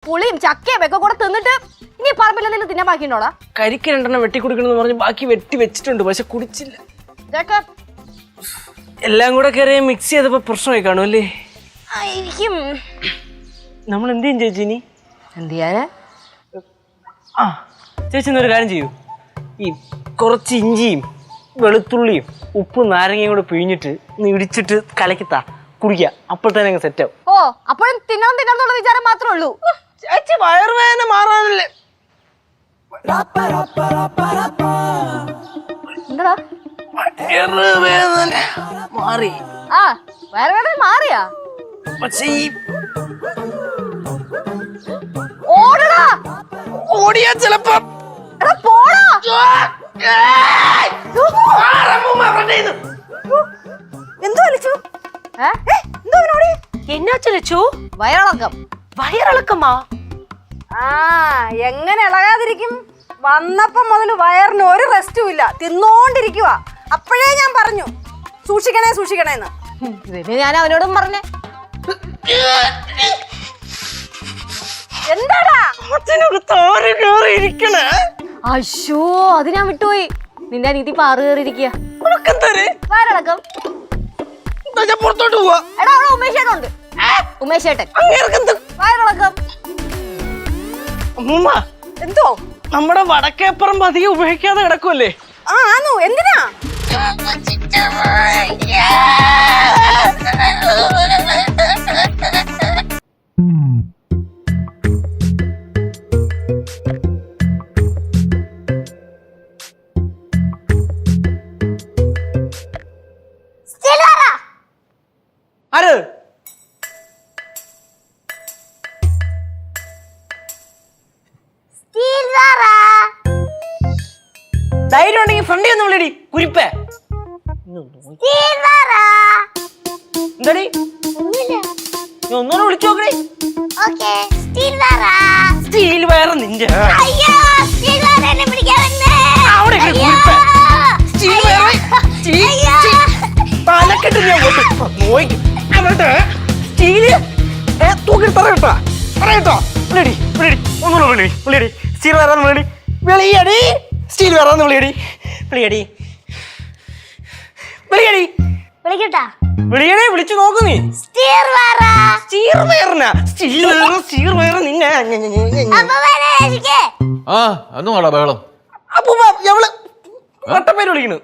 പുളിയും ചക്കയും ഒക്കെ കൂടെ തിന്നിട്ട് ഇനി പറമ്പിൽ എന്തെങ്കിലും തിന്നാൻ ബാക്കിയുണ്ടോടാ? കരിക്ക് 2 എണ്ണം വെട്ടി കുടിക്കണമെന്ന് പറഞ്ഞ് ബാക്കി വെട്ടി വെച്ചിട്ടുണ്ട്, പക്ഷെ കുടിച്ചില്ല. ഇതൊക്കെ എല്ലാം കൂടെ കയറി മിക്സ് ചെയ്തപ്പോ പ്രശ്നമായി കാണും അല്ലേ? ആയിരിക്കും. നമ്മൾ എന്ത് ചെയ്യും ചേച്ചി ഇനി? എന്ത് ചെയ്യാനാ? ആ ചേച്ചി എന്നൊരു കാര്യം ചെയ്യൂ, ഈ കുറച്ച് ഇഞ്ചിയും വെളുത്തുള്ളിയും ഉപ്പും നാരങ്ങയും കൂടെ പിഴിഞ്ഞിട്ട് ഇടിച്ചിട്ട് കലക്കിത്താ കുടിക്കുക, അപ്പോൾ തന്നെ അങ്ങ് സെറ്റ് ആവും. ഓ, അപ്പോഴും തിന്നാന്നുള്ള വിചാരം മാത്രമേ ഉള്ളൂ. ചേച്ചി വയറുവേദന മാറാനല്ലേ? എന്താ വയറുവേദന മാറി? ആ, വയറുവേദന മാറിയാ? പക്ഷേ ഈ ഓടടാ, ഓടിയാ ചിലപ്പോ പോടാ. എന്തോ വിളിച്ചു? എന്നാച്ചു ലച്ചു? വയറിളക്കം. വയറിളക്കമാ? ആ, എങ്ങനെ ഇളകാതിരിക്കും? വന്നപ്പം മുതൽ വയറിന് ഒരു റെസ്റ്റും ഇല്ല, തിന്നോണ്ടിരിക്കുക. അപ്പോഴേ ഞാൻ പറഞ്ഞു സൂക്ഷിക്കണേ സൂക്ഷിക്കണേന്ന്. ഞാൻ അവനോടും പറഞ്ഞേ. എന്താടാ അശോ, അത് ഞാൻ വിട്ടുപോയി. നിന്റെ അനീതി പാറു കയറിയിരിക്കുക. വയറിളക്കം. എടാ, അവിടെ ഉമേഷേട്ടുണ്ട്. ഉമേഷേട്ടൻ വയറിളക്കം. എന്തോ നമ്മുടെ വടക്കേപ്പുറം അധികം ഉപയോഗിക്കാതെ കിടക്കുമല്ലേ? ആണോ? എന്തിനാ? ആര്? ധൈര്യം ഉണ്ടെങ്കിൽ ഫ്രണ്ടി ഒന്ന് വിളിയടി കുരിപ്പേ. എന്താടി ഒന്നൂടെ വിളിച്ചു നോക്കണേ. സ്റ്റീൽ വയറ് നിന്റെ തലക്കെട്ട് സ്റ്റീല് തൂക്കി പറയട്ടോ പറയട്ടോ. വിളിയടി വിളിയടി ഒന്നുകൂടെ വിളിയടി വിളിയടി. സ്റ്റീൽ വയറാന്ന് വിളിയടി വിളിയടി. സ്റ്റീൽ വയറാന്ന് വിളിയടി വിളിയടി വിളിയടി വിളിക്കട്ടാ? വിളിയടേ, വിളിച്ചു നോക്ക് നീ. ബഹളം വട്ടപ്പേര് വിളിക്കുന്നു.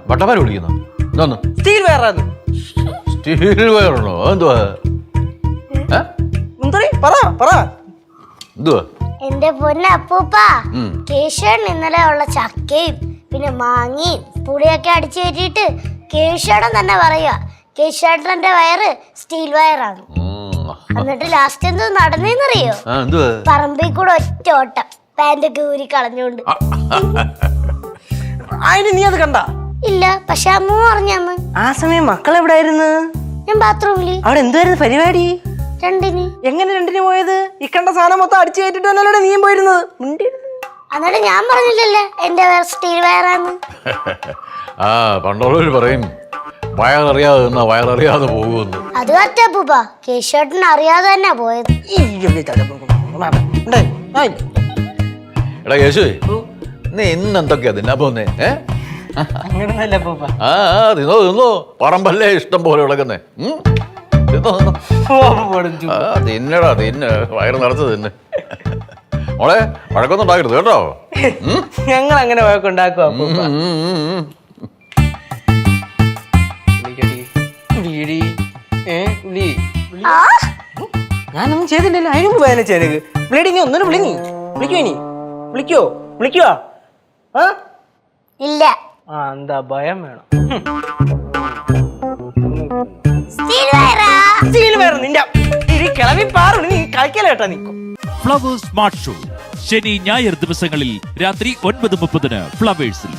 വട്ടപ്പേര് വിളിക്കുന്നു. എന്തോന്ന്? സ്റ്റീൽ വയറാന്ന്. സ്റ്റീൽ വയറുണ്ടോ? എന്തുവാ? പറ പറ. എന്തുവാ? എന്റെ പൊന്ന അപ്പൂപ്പ, കേശവൻ ഇന്നലെ ഉള്ള ചക്കയും പിന്നെ മാങ്ങയും പുളിയൊക്കെ അടിച്ചു കയറ്റിയിട്ട് കേശവൻ തന്നെ പറയുക കേശവേട്ടന്റെ വയറ് സ്റ്റീൽ വയറാണ്. എന്നിട്ട് ലാസ്റ്റ് എന്തോ നടന്നേന്നറിയോ? പറമ്പിൽ കൂടെ ഒറ്റ ഓട്ടം, പാന്റൊക്കെ ഊരി കളഞ്ഞോണ്ട്. നീ അത് കണ്ട? ഇല്ല, പക്ഷെ അമ്മ പറഞ്ഞന്ന്. ആ സമയം മക്കൾ എവിടെയായിരുന്നു? ഞാൻ ബാത്റൂമില്. അവിടെ എന്തുവായിരുന്നു പരിപാടി? രണ്ടിന്. എങ്ങനെ രണ്ടിന് പോയത്? ഈ കണ്ട സാധനം മൊത്തം അടിച്ചു കയറ്റിട്ട് തന്നെയല്ലേ നീയും പോയിരുന്നത്? എന്നിട്ട് ഞാൻ പറഞ്ഞില്ലല്ലേ എന്റെ വയർ സ്റ്റീൽ വയറാന്ന്. ആ, പണ്ടുള്ളവര് പറയും വയററിയാതെ നിന്നാ വയററിയാതെ പോകുമെന്ന്. അത് പറ്റൂപ്പ, കേശവേട്ടൻ അറിയാതെ തന്നെ പോയത്. എടാ കേശു, നീ ഇന്നെന്തൊക്കെയാ തിന്നാ പോന്നേ? തിന്നോ തിന്നോ, പറമ്പല്ലേ ഇഷ്ടം പോലെ കിടക്കുന്നേ. തിന്നടാ തിന്ന്, വയറ് നിറച്ച് തിന്ന്. മോളെ വഴക്കൊന്നും ഉണ്ടാക്കരുത് കേട്ടോ. ഞങ്ങൾ അങ്ങനെ വഴക്കുണ്ടാക്കുക. ഞാനൊന്നും ചെയ്തില്ലല്ലോ, അതിനും വേദന ചേനക്ക്. വിളിയടി, നീ ഒന്നും വിളി. നീ വിളിക്കോ? ഇനി വിളിക്കോ? വിളിക്കുവാ? ഇല്ല. ആ, എന്താ ഭയം വേണം? സ്റ്റീൽ വയറ് നിന്റെ കിളവി പാറു. നീ കളിക്കലേട്ടാ. നീ ഫ്ലവേഴ്സ് സ്മാർട്ട് ഷോ ശനി ഞായർ ദിവസങ്ങളിൽ രാത്രി 9:30 ഫ്ലവേഴ്സിൽ.